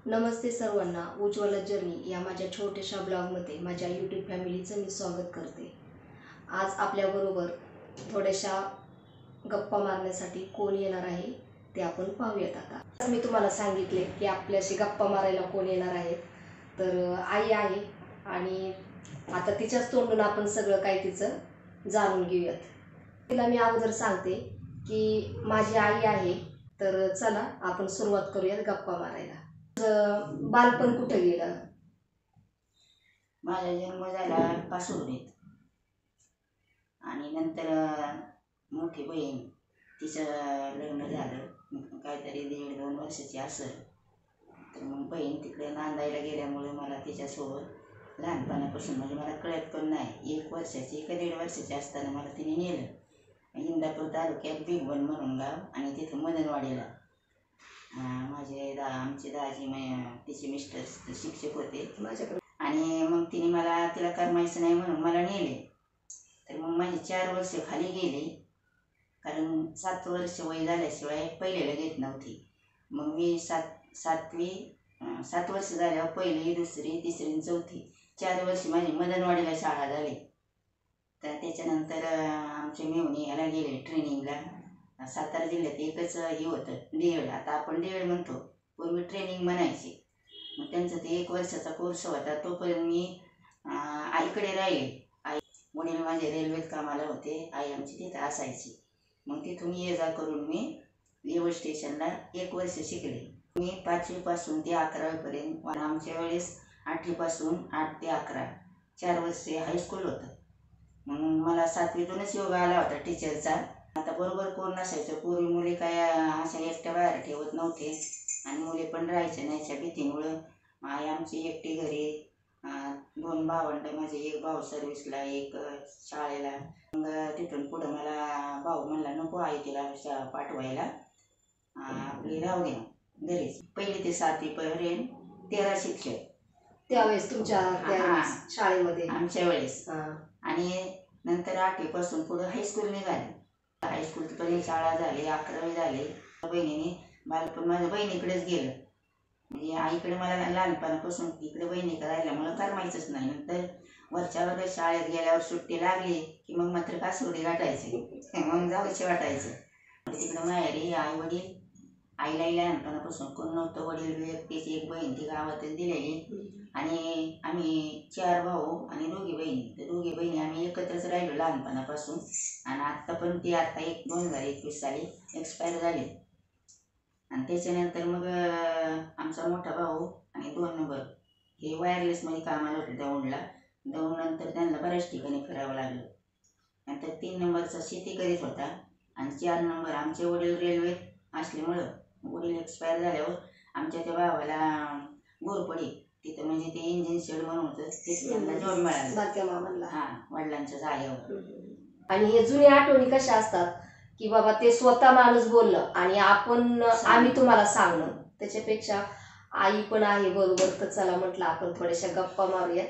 नमस्ते सर्वांना. उज्ज्वला जर्नी या माझ्या छोट्याशा ब्लॉगमध्ये माझ्या यूट्यूब फॅमिलीचं मी स्वागत करते. आज आपल्याबरोबर थोड्याशा गप्पा मारण्यासाठी कोण येणार आहे ते आपण पाहूयात. आता मी तुम्हाला सांगितले की आपल्याशी गप्पा मारायला कोण येणार आहेत, तर आई आहे आणि आता तिच्याच तोंडून आपण सगळं काही तिचं जाणून घेऊयात. तिला मी अगोदर सांगते की माझी आई आहे, तर चला आपण सुरुवात करूयात गप्पा मारायला. बालपण कुठे गेलं? माझा जन्म झाला पासुर्डीत आणि नंतर मोठी बहीण तिचं लग्न झालं काहीतरी 1.5-2 वर्षाची असेल. तर मग बहीण तिकडे नांदायला गेल्यामुळे मला तिच्यासोबत लहानपणापासून म्हणजे मला कळत पण नाही 1 वर्षाची का 1.5 वर्षाची असताना मला तिने नेलं इंदापूर तालुक्यात बिगवण म्हणून गाव आणि तिथं मदनवाडीला. आमचे दाजी तिचे मिस्टर शिक्षक होते माझ्याकडे आणि मग तिला करमायचं नाही म्हणून मला नेले. तर मग माझी 4 वर्ष खाली गेली, कारण 7 वर्ष वय झाल्याशिवाय पहिलेला घेत नव्हती. मग मी 7 वर्ष झाल्यावर पहिली, दुसरी, तिसरी, चौथी 4 वर्ष माझी मदनवाडीला शाळा झाली. तर त्याच्यानंतर आमचे मेहुणे याला गेले ट्रेनिंगला. सातारा जिल्ह्यात एकच हे होतं DED, आता आपण DED म्हणतो, पूर्वी ट्रेनिंग म्हणायची. मग त्यांचं ते 1 वर्षाचा कोर्स होता. तोपर्यंत मी आईकडे राहिले. वडील माझे रेल्वेत कामाला होते, आई आमची तिथं असायची. मग तिथून ये जा करून मी रेल्वे स्टेशनला 1 वर्ष शिकले. मी 5वी पासून ते 11वी पर्यंत. आमच्या वेळेस 8वी पासून 8 ते 11 4 वर्षे हायस्कूल होतं. मग मला 7वीतूनच योग आला होता टीचरचा. आता बरोबर कोण नसायचं. पूर्वी मुली काय अशा एकट्या बाहेर ठेवत नव्हते आणि मुली पण राहायच्या नाहीच्या भीतीमुळं. आई आमची एकटी घरी, 2 भावंड, माझे 1 भाऊ सर्व्हिसला, 1 शाळेला. मग तिथून पुढं मला भाऊ म्हणला नको आई तिला पाठवायला, आपली राहू दे घरीच. 1ली ते 7वी पर्यंत 13 शिक्षक त्यावेळेस तुमच्या शाळेमध्ये आमच्या वेळेस. आणि नंतर 8वी पासून पुढं हायस्कूल निघाले. हायस्कूलपर्यंत शाळा झाली, 11वी झाली. बहिणीने बालपण माझ्या बहिणीकडेच गेलं. म्हणजे आईकडे मला लहानपणापासून इकडे बहिणीकडे राहिल्यामुळं करमायचंच नाही. नंतर वरच्या वर्ग शाळेत गेल्यावर सुट्टी लागली की मग मात्र कासोडी गाठायचे, मग जाऊचे वाटायचं. तिकडं माहेरी आई वडील, आईलाही लहानपणापासून कोण नव्हतं. वडील एकटीची 1 बहीण ती गावातच दिलेली आणि आम्ही 4 भाऊ आणि 2 बहिणी. तर 2 बहिणी आम्ही एकत्रच राहिलो लहानपणापासून. आणि आत्ता पण ती 2021 साली एक्सपायर झाली. आणि त्याच्यानंतर मग आमचा मोठा भाऊ आणि 2 नंबर हे वायरलेसमध्ये कामाला होते दौंडला. नंतर त्यांना बऱ्याच ठिकाणी फिरावं लागलं. नंतर 3 नंबरचा शेती करीत होता आणि 4 नंबर आमचे वडील रेल्वेत असल्यामुळं वडील एक्सपायर झाल्यावर आमच्या त्या भावाला गोरपडी तिथं म्हणजे ते इंजिन शेड म्हणून होतं, तिथे त्यांना जॉब मिळाला वडिलांच्या जागेवर. आणि हे जुन्या आठवणी कशा असतात की बाबा ते स्वतः माणूस बोललं आणि आम्ही तुम्हाला सांगणं, त्याच्यापेक्षा आई पण आहे बरोबर. तर चला म्हटलं आपण थोड्याशा गप्पा मारूयात.